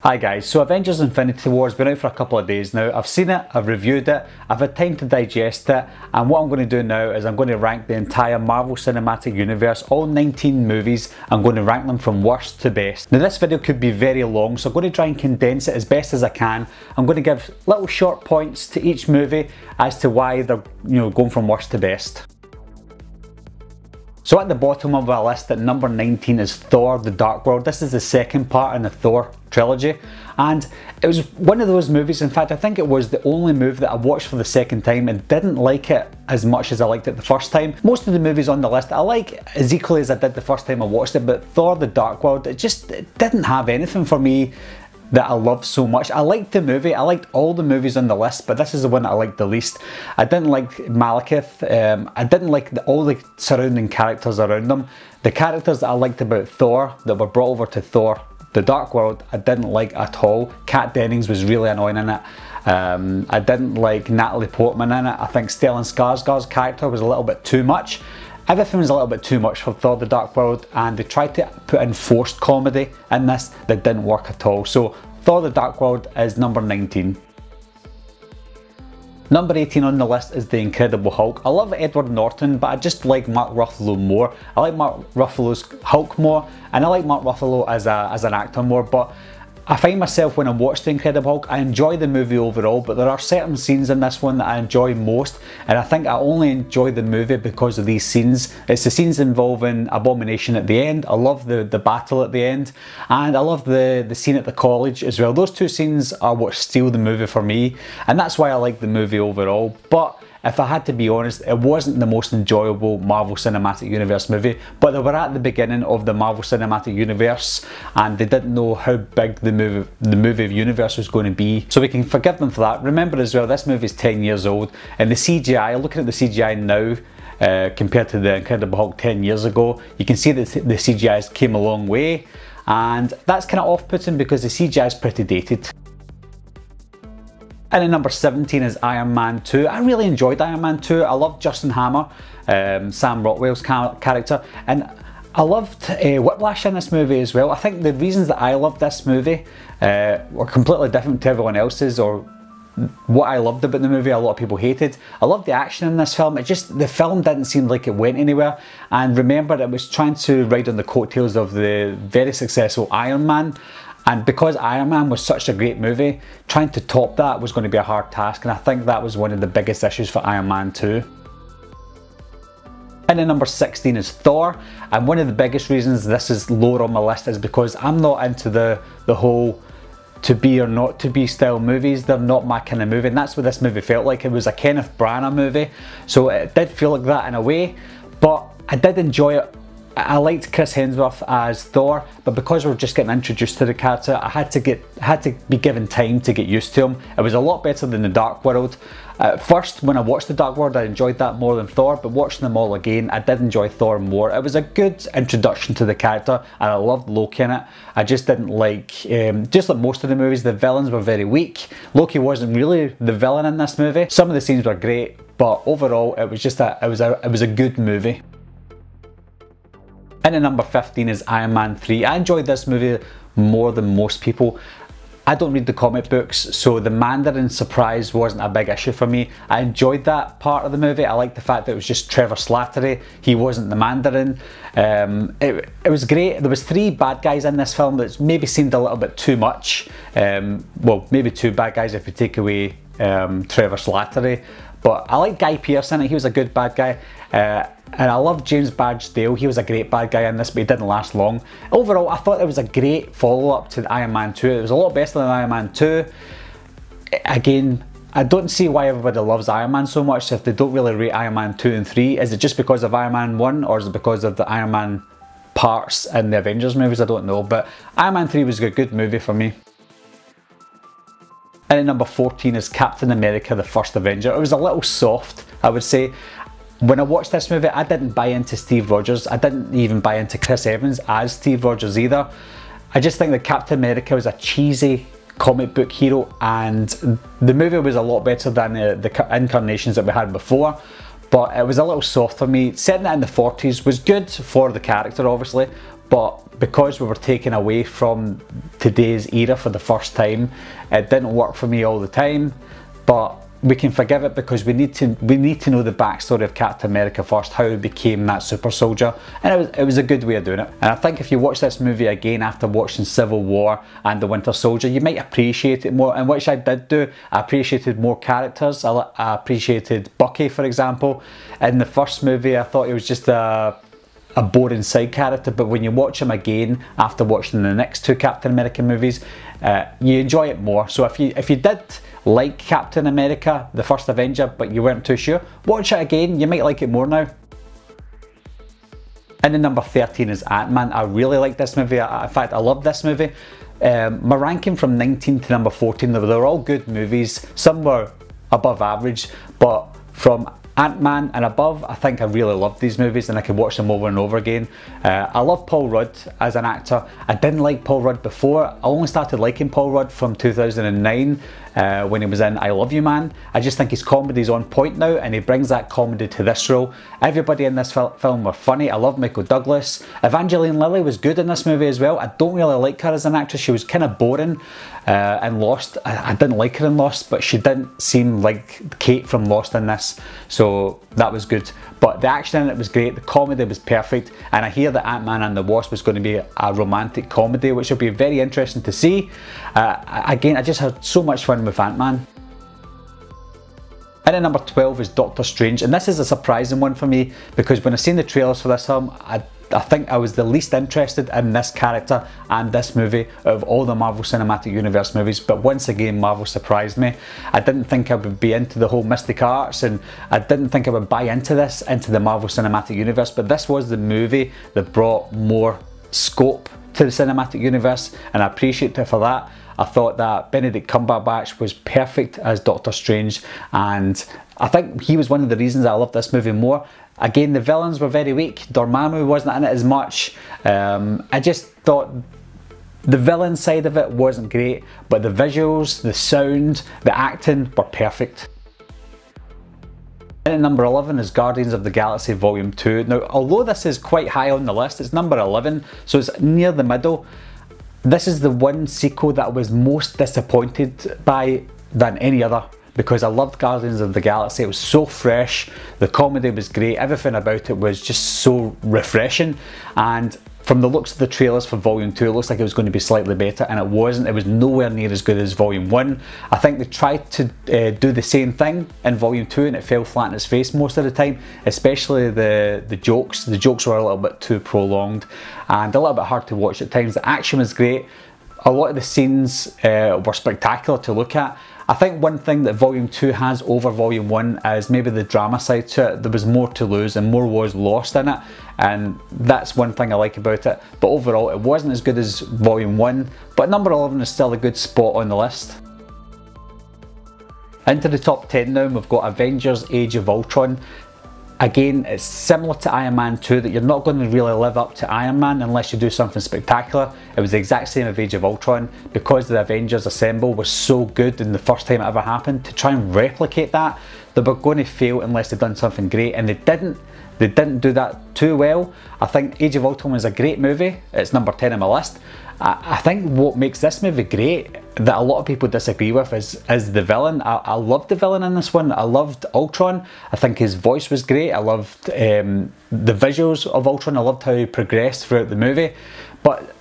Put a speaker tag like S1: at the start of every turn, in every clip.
S1: Hi guys, so Avengers Infinity War has been out for a couple of days now. I've seen it, I've reviewed it, I've had time to digest it, and what I'm going to do now is I'm going to rank the entire Marvel Cinematic Universe, all 19 movies. I'm going to rank them from worst to best. Now this video could be very long, so I'm going to try and condense it as best as I can. I'm going to give little short points to each movie as to why they're going from worst to best. So at the bottom of our list at number 19 is Thor: The Dark World. This is the second part in the Thor trilogy, and it was one of those movies, in fact I think it was the only movie that I watched for the second time and didn't like it as much as I liked it the first time. Most of the movies on the list I like as equally as I did the first time I watched it, but Thor: The Dark World, it didn't have anything for me that I loved so much. I liked the movie, I liked all the movies on the list, but this is the one that I liked the least. I didn't like Malekith, I didn't like all the surrounding characters around them. The characters that I liked about Thor, that were brought over to Thor: The Dark World, I didn't like at all. Kat Dennings was really annoying in it. I didn't like Natalie Portman in it. I think Stellan Skarsgård's character was a little bit too much. Everything was a little bit too much for Thor: The Dark World, and they tried to put in forced comedy in this that didn't work at all. So Thor: The Dark World is number 19. Number 18 on the list is The Incredible Hulk. I love Edward Norton, but I just like Mark Ruffalo more. I like Mark Ruffalo's Hulk more, and I like Mark Ruffalo as an actor more, but I find myself when I watch The Incredible Hulk, I enjoy the movie overall, but there are certain scenes in this one that I enjoy most, and I think I only enjoy the movie because of these scenes. It's the scenes involving Abomination at the end. I love the battle at the end, and I love the scene at the college as well. Those two scenes are what steal the movie for me, and that's why I like the movie overall. But if I had to be honest, it wasn't the most enjoyable Marvel Cinematic Universe movie, but they were at the beginning of the Marvel Cinematic Universe and they didn't know how big the movie universe was going to be, so we can forgive them for that. Remember as well, this movie is 10 years old, and the CGI, looking at the CGI now compared to the Incredible Hulk 10 years ago, you can see that the CGI has came a long way, and that's kind of off-putting because the CGI is pretty dated. And at number 17 is Iron Man 2. I really enjoyed Iron Man 2. I loved Justin Hammer, Sam Rockwell's character, and I loved Whiplash in this movie as well. I think the reasons that I loved this movie were completely different to everyone else's, or what I loved about the movie a lot of people hated. I loved the action in this film. The film didn't seem like it went anywhere, and remember, it was trying to ride on the coattails of the very successful Iron Man. And because Iron Man was such a great movie, trying to top that was going to be a hard task, and I think that was one of the biggest issues for Iron Man 2. And then number 16 is Thor, and one of the biggest reasons this is lower on my list is because I'm not into the whole to be or not to be style movies. They're not my kind of movie, and that's what this movie felt like. It was a Kenneth Branagh movie, so it did feel like that in a way, but I did enjoy it. I liked Chris Hemsworth as Thor, but because we're just getting introduced to the character, I had to be given time to get used to him. It was a lot better than The Dark World. At first, when I watched The Dark World, I enjoyed that more than Thor, but watching them all again, I did enjoy Thor more. It was a good introduction to the character, and I loved Loki in it. I just didn't like, just like most of the movies, the villains were very weak. Loki wasn't really the villain in this movie. Some of the scenes were great, but overall, it was just it was a good movie. And at number 15 is Iron Man 3. I enjoyed this movie more than most people. I don't read the comic books, so the Mandarin surprise wasn't a big issue for me. I enjoyed that part of the movie. I liked the fact that it was just Trevor Slattery. He wasn't the Mandarin. It was great. There was 3 bad guys in this film that maybe seemed a little bit too much. Well, maybe 2 bad guys if you take away Trevor Slattery. But I like Guy Pearce in it. He was a good bad guy. And I love James Badge Dale. He was a great bad guy in this, but he didn't last long. Overall, I thought it was a great follow-up to Iron Man 2. It was a lot better than Iron Man 2. Again, I don't see why everybody loves Iron Man so much if they don't really rate Iron Man 2 and 3. Is it just because of Iron Man 1, or is it because of the Iron Man parts in the Avengers movies? I don't know, but Iron Man 3 was a good movie for me. And at number 14 is Captain America: The First Avenger. It was a little soft, I would say. When I watched this movie, I didn't buy into Steve Rogers. I didn't even buy into Chris Evans as Steve Rogers either. I just think that Captain America was a cheesy comic book hero, and the movie was a lot better than the incarnations that we had before, but it was a little soft for me. Setting it in the 40s was good for the character, obviously, but because we were taken away from today's era for the first time, it didn't work for me all the time. But we can forgive it because we need to know the backstory of Captain America first, how he became that super soldier, and it was a good way of doing it. And I think if you watch this movie again after watching Civil War and The Winter Soldier, you might appreciate it more, and which I did do. I appreciated more characters. I appreciated Bucky, for example. In the first movie, I thought he was just a boring side character, but when you watch him again after watching the next two Captain America movies, you enjoy it more. So if you did like Captain America, the first Avenger, but you weren't too sure, watch it again, you might like it more now. And then number 13 is Ant-Man. I really like this movie. In fact, I love this movie. My ranking from 19 to number 14, they were all good movies. Some were above average, but from Ant-Man and above, I think I really loved these movies and I could watch them over and over again. I love Paul Rudd as an actor. I didn't like Paul Rudd before. I only started liking Paul Rudd from 2009 when he was in I Love You Man. I just think his comedy's on point now, and he brings that comedy to this role. Everybody in this film were funny. I love Michael Douglas. Evangeline Lilly was good in this movie as well. I don't really like her as an actress. She was kind of boring in Lost. I didn't like her in Lost, but she didn't seem like Kate from Lost in this, so that was good. But the action in it was great, the comedy was perfect, and I hear that Ant-Man and the Wasp is going to be a romantic comedy, which will be very interesting to see. Again, I just had so much fun with Ant-Man. And then number 12 is Doctor Strange, and this is a surprising one for me because when I seen the trailers for this film, I think I was the least interested in this character and this movie of all the Marvel Cinematic Universe movies, but once again Marvel surprised me. I didn't think I would be into the whole mystic arts, and I didn't think I would buy into the Marvel Cinematic Universe, but this was the movie that brought more scope to the Cinematic Universe, and I appreciate it for that. I thought that Benedict Cumberbatch was perfect as Doctor Strange, and I think he was one of the reasons I loved this movie more. Again, the villains were very weak. Dormammu wasn't in it as much. I just thought the villain side of it wasn't great, but the visuals, the sound, the acting were perfect. And at number 11 is Guardians of the Galaxy Volume 2. Now, although this is quite high on the list, it's number 11, so it's near the middle. This is the one sequel that I was most disappointed by than any other, because I loved Guardians of the Galaxy. It was so fresh, the comedy was great, everything about it was just so refreshing, and from the looks of the trailers for Volume 2, it looks like it was going to be slightly better, and it wasn't. It was nowhere near as good as Volume 1. I think they tried to do the same thing in Volume 2 and it fell flat in its face most of the time, especially the jokes. The jokes were a little bit too prolonged and a little bit hard to watch at times. The action was great. A lot of the scenes were spectacular to look at. I think one thing that Volume 2 has over Volume 1 is maybe the drama side to it. There was more to lose and more was lost in it, and that's one thing I like about it. But overall, it wasn't as good as Volume 1, but number 11 is still a good spot on the list. Into the top 10 now, we've got Avengers Age of Ultron. Again, it's similar to Iron Man 2, that you're not going to really live up to Iron Man unless you do something spectacular. It was the exact same as Age of Ultron, because the Avengers Assemble was so good in the first time it ever happened. To try and replicate that, they were going to fail unless they'd done something great, and they didn't. They didn't do that too well. I think Age of Ultron was a great movie. It's number 10 on my list. I think what makes this movie great, that a lot of people disagree with, is the villain. I loved the villain in this one. I loved Ultron. I think his voice was great. I loved the visuals of Ultron. I loved how he progressed throughout the movie. But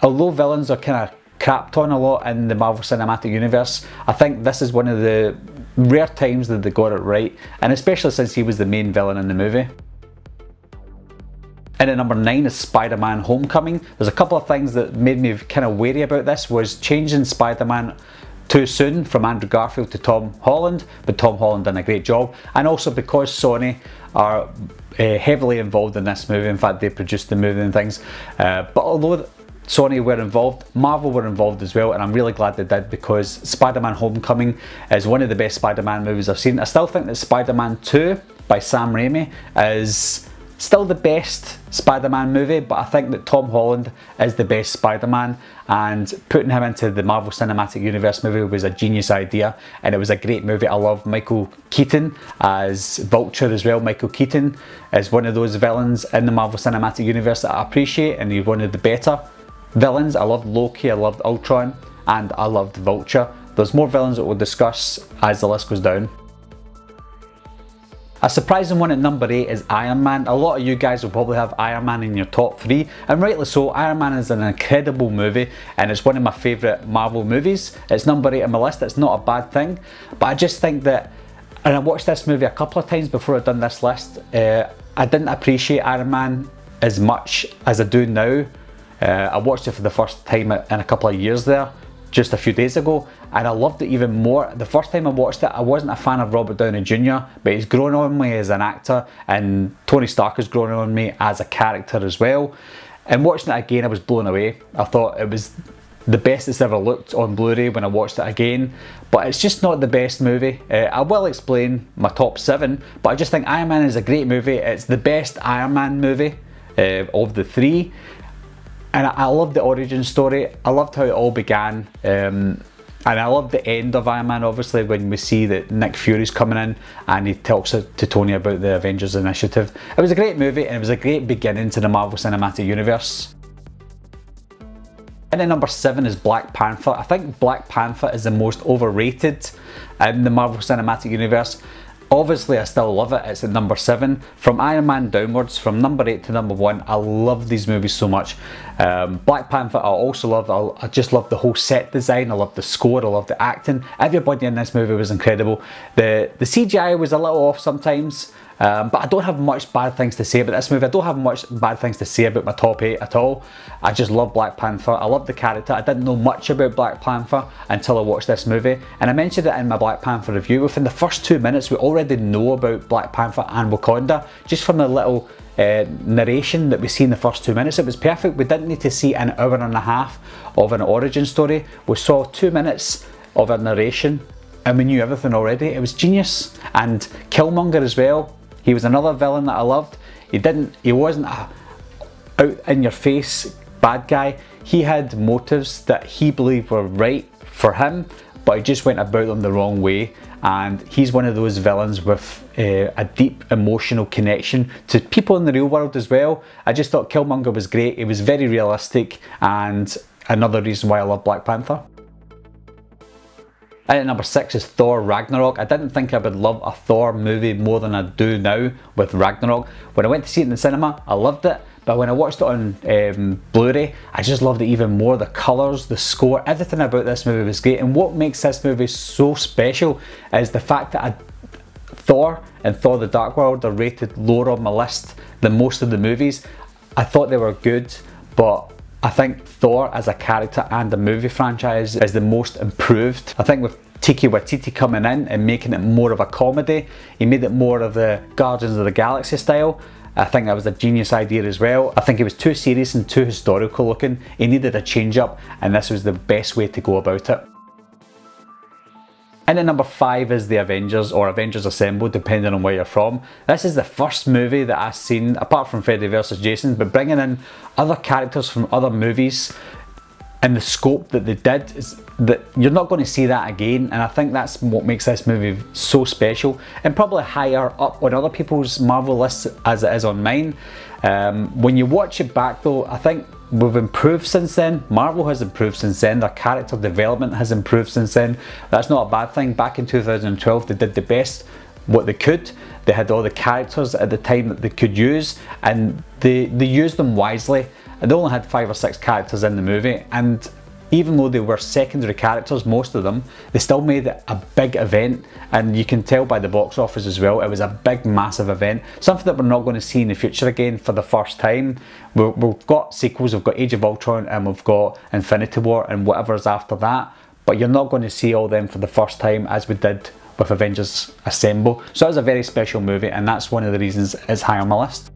S1: although villains are kind of crapped on a lot in the Marvel Cinematic Universe, I think this is one of the rare times that they got it right, and especially since he was the main villain in the movie. And at number 9 is Spider-Man Homecoming. There's a couple of things that made me kind of wary about this, was changing Spider-Man too soon from Andrew Garfield to Tom Holland, but Tom Holland done a great job, and also because Sony are heavily involved in this movie. In fact, they produced the movie and things, but although Sony were involved, Marvel were involved as well, and I'm really glad they did, because Spider-Man Homecoming is one of the best Spider-Man movies I've seen. I still think that Spider-Man 2 by Sam Raimi is still the best Spider-Man movie, but I think that Tom Holland is the best Spider-Man, and putting him into the Marvel Cinematic Universe movie was a genius idea, and it was a great movie. I love Michael Keaton as Vulture as well. Michael Keaton is one of those villains in the Marvel Cinematic Universe that I appreciate, and he's one of the better villains. I loved Loki, I loved Ultron, and I loved Vulture. There's more villains that we'll discuss as the list goes down. A surprising one at number 8 is Iron Man. A lot of you guys will probably have Iron Man in your top 3, and rightly so. Iron Man is an incredible movie, and it's one of my favourite Marvel movies. It's number 8 on my list. It's not a bad thing, but I just think that, and I watched this movie a couple of times before I'd done this list, I didn't appreciate Iron Man as much as I do now. I watched it for the first time in a couple of years there, just a few days ago, and I loved it even more. The first time I watched it, I wasn't a fan of Robert Downey Jr., but he's grown on me as an actor, and Tony Stark has grown on me as a character as well. And watching it again, I was blown away. I thought it was the best it's ever looked on Blu-ray when I watched it again, but it's just not the best movie. I will explain my top 7, but I just think Iron Man is a great movie. It's the best Iron Man movie of the 3. And I loved the origin story. I loved how it all began, and I loved the end of Iron Man, obviously, when we see that Nick Fury's coming in and he talks to Tony about the Avengers initiative. It was a great movie, and it was a great beginning to the Marvel Cinematic Universe. And then number 7 is Black Panther. I think Black Panther is the most overrated in the Marvel Cinematic Universe. Obviously, I still love it. It's at number 7. From Iron Man downwards, from number 8 to number 1, I love these movies so much. Black Panther I also love. I just love the whole set design. I love the score. I love the acting. Everybody in this movie was incredible. The CGI was a little off sometimes, but I don't have much bad things to say about this movie. I don't have much bad things to say about my top 8 at all. I just love Black Panther. I love the character. I didn't know much about Black Panther until I watched this movie, and I mentioned it in my Black Panther review. Within the first 2 minutes, we already know about Black Panther and Wakanda, just from the little narration that we see in the first 2 minutes. It was perfect. We didn't need to see an hour and a half of an origin story. We saw 2 minutes of a narration, and we knew everything already. It was genius. And Killmonger as well. He was another villain that I loved. He wasn't a out in your face bad guy. He had motives that he believed were right for him, but he just went about them the wrong way. And he's one of those villains with a deep emotional connection to people in the real world as well. I just thought Killmonger was great. It was very realistic, and another reason why I love Black Panther. And at number 6 is Thor Ragnarok. I didn't think I would love a Thor movie more than I do now with Ragnarok. When I went to see it in the cinema, I loved it. But when I watched it on Blu-ray, I just loved it even more. The colours, the score, everything about this movie was great. And what makes this movie so special is the fact that Thor and Thor the Dark World are rated lower on my list than most of the movies. I thought they were good, but I think Thor as a character and a movie franchise is the most improved. I think with Taika Waititi coming in and making it more of a comedy, he made it more of the Guardians of the Galaxy style. I think that was a genius idea as well. I think it was too serious and too historical looking. He needed a change up, and this was the best way to go about it. And then number 5 is the Avengers, or Avengers Assemble, depending on where you're from. This is the first movie that I've seen, apart from Freddy vs Jason, but bringing in other characters from other movies and the scope that they did, is that you're not going to see that again. And I think that's what makes this movie so special, and probably higher up on other people's Marvel lists as it is on mine. When you watch it back though, I think we've improved since then. Marvel has improved since then. Their character development has improved since then. That's not a bad thing. Back in 2012 they did the best what they could. They had all the characters at the time that they could use, and they used them wisely. And they only had 5 or 6 characters in the movie, and even though they were secondary characters, most of them, they still made it a big event, and you can tell by the box office as well, it was a big massive event, something that we're not going to see in the future again for the first time. We've got sequels, we've got Age of Ultron, and we've got Infinity War and whatever's after that, but you're not going to see all them for the first time as we did with Avengers Assemble. So it was a very special movie, and that's one of the reasons it's high on my list.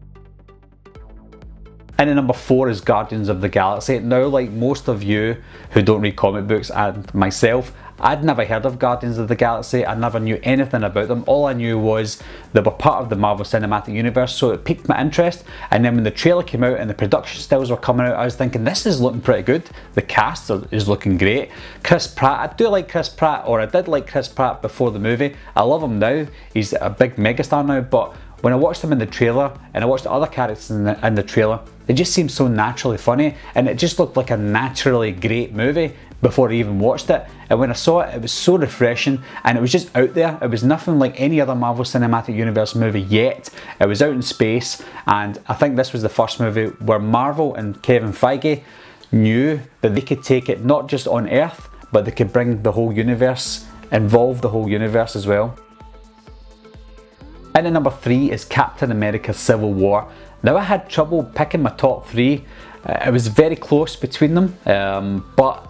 S1: And And then number 4 is Guardians of the Galaxy. Now, like most of you who don't read comic books and myself, I'd never heard of Guardians of the Galaxy. I never knew anything about them. All I knew was they were part of the Marvel Cinematic Universe, so it piqued my interest. And then when the trailer came out and the production stills were coming out, I was thinking, this is looking pretty good. The cast is looking great. Chris Pratt, I do like Chris Pratt, or I did like Chris Pratt before the movie. I love him now. He's a big megastar now, but when I watched him in the trailer and I watched the other characters in the trailer, it just seemed so naturally funny, and it just looked like a naturally great movie before I even watched it. And when I saw it, it was so refreshing, and it was just out there. It was nothing like any other Marvel Cinematic Universe movie yet. It was out in space, and I think this was the first movie where Marvel and Kevin Feige knew that they could take it not just on Earth, but they could bring the whole universe, involve the whole universe as well. And then number 3 is Captain America Civil War. Now, I had trouble picking my top 3. It was very close between them, but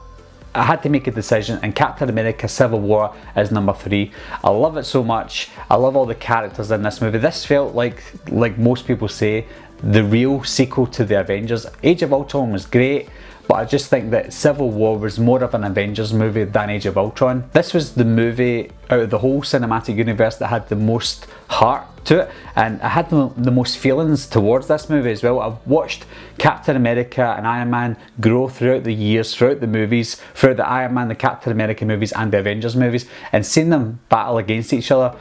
S1: I had to make a decision, and Captain America Civil War is number 3. I love it so much. I love all the characters in this movie. This felt like most people say, the real sequel to the Avengers. Age of Ultron was great, but I just think that Civil War was more of an Avengers movie than Age of Ultron. This was the movie out of the whole cinematic universe that had the most heart to it, and I had the most feelings towards this movie as well. I've watched Captain America and Iron Man grow throughout the years, throughout the movies, throughout the Iron Man, the Captain America movies and the Avengers movies, and seen them battle against each other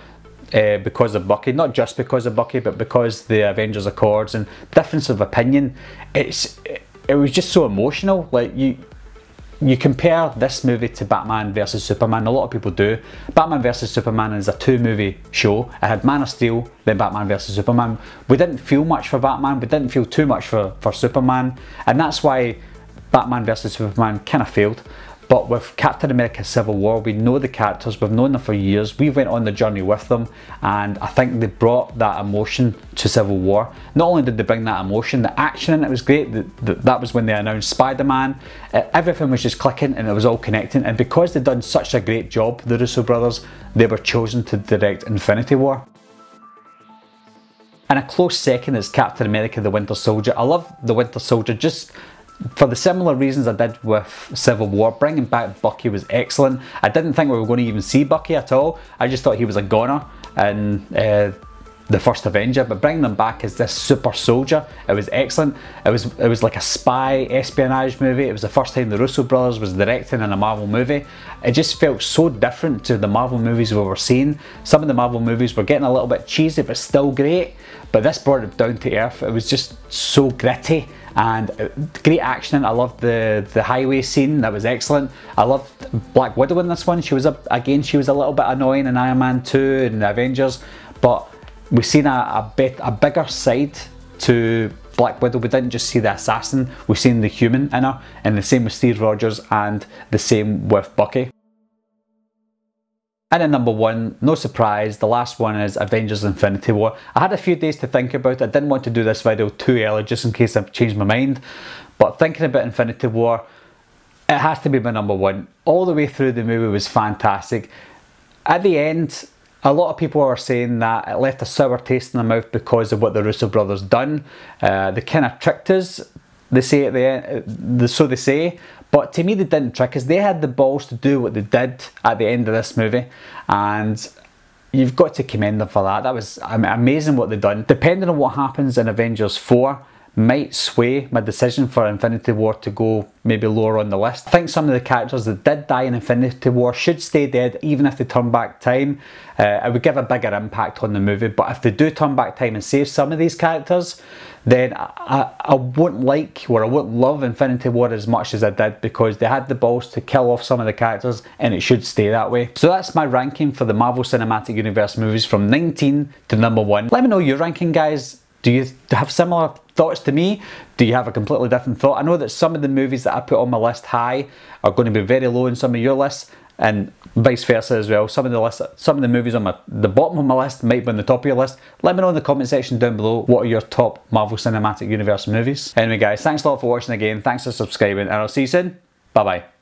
S1: because of Bucky. Not just because of Bucky, but because the Avengers Accords and difference of opinion. It was just so emotional. Like, you compare this movie to Batman vs Superman. A lot of people do. Batman vs Superman is a 2-movie show. It had Man of Steel, then Batman vs Superman. We didn't feel much for Batman, we didn't feel too much for Superman, and that's why Batman vs Superman kind of failed. But with Captain America Civil War, we know the characters, we've known them for years, we went on the journey with them, and I think they brought that emotion to Civil War. Not only did they bring that emotion, the action in it was great. That was when they announced Spider-Man. Everything was just clicking and it was all connecting, and because they'd done such a great job, the Russo brothers, they were chosen to direct Infinity War. And a close second is Captain America the Winter Soldier. I love the Winter Soldier just for the similar reasons I did with Civil War. Bringing back Bucky was excellent. I didn't think we were going to even see Bucky at all. I just thought he was a goner in the first Avenger, but bringing them back as this super soldier, it was excellent. It was like a spy espionage movie. It was the first time the Russo brothers was directing in a Marvel movie. It just felt so different to the Marvel movies we were seeing. Some of the Marvel movies were getting a little bit cheesy, but still great. But this brought it down to earth. It was just so gritty and great action. I loved the highway scene. That was excellent. I loved Black Widow in this one. She was a little bit annoying in Iron Man 2 and the Avengers, but we've seen a bigger side to Black Widow. We didn't just see the assassin, we've seen the human in her, and the same with Steve Rogers and the same with Bucky. And then number 1, no surprise, the last one is Avengers Infinity War. I had a few days to think about it. I didn't want to do this video too early just in case I've changed my mind, but thinking about Infinity War, it has to be my number 1. All the way through the movie was fantastic. At the end, a lot of people are saying that it left a sour taste in the mouth because of what the Russo brothers done. They kind of tricked us, they say at the end, so they say. But to me, they didn't trick us. They had the balls to do what they did at the end of this movie, and you've got to commend them for that. That was amazing what they've done. Depending on what happens in Avengers 4, might sway my decision for Infinity War to go maybe lower on the list. I think some of the characters that did die in Infinity War should stay dead even if they turn back time. It would give a bigger impact on the movie, but if they do turn back time and save some of these characters, then I wouldn't like, or I wouldn't love Infinity War as much as I did, because they had the balls to kill off some of the characters, and it should stay that way. So that's my ranking for the Marvel Cinematic Universe movies from 19 to number 1. Let me know your ranking, guys. Do you have similar thoughts to me? Do you have a completely different thought? I know that some of the movies that I put on my list high are going to be very low in some of your lists, and vice versa as well. Some of the movies on the bottom of my list might be on the top of your list. Let me know in the comment section down below what are your top Marvel Cinematic Universe movies. Anyway guys, thanks a lot for watching again, thanks for subscribing, and I'll see you soon. Bye bye.